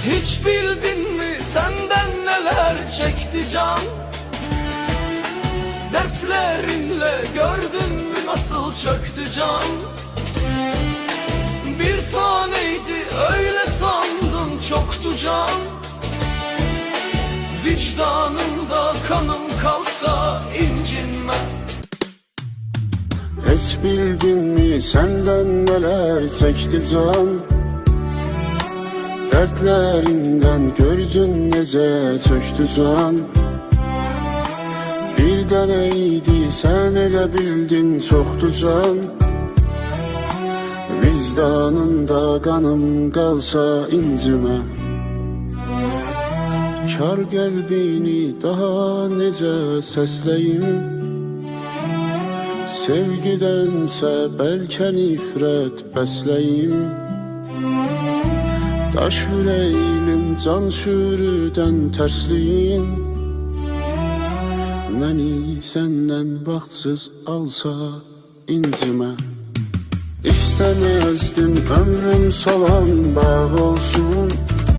Hiç bildin mi senden neler çekti can? Dertlerinle gördün mü nasıl çöktü can? Bir taneydi öyle sandın çoktu can. Vicdanında kanım kalsa incinme. Hiç bildin mi senden neler çekti can? Dertlerinden gördün nece çöktü can. Bir deneydi sen ele bildin çoktu can. Vicdanında kanım kalsa incime. Kar qəlbini daha necə səsləyim? Sevgidənsə bəlkə nifrət bəsləyim. Daş ürəyim can şürüdən tərsliyin. Məni səndən baxtsız alsa incimə. İstəməzdim ömrüm salan bağ olsun.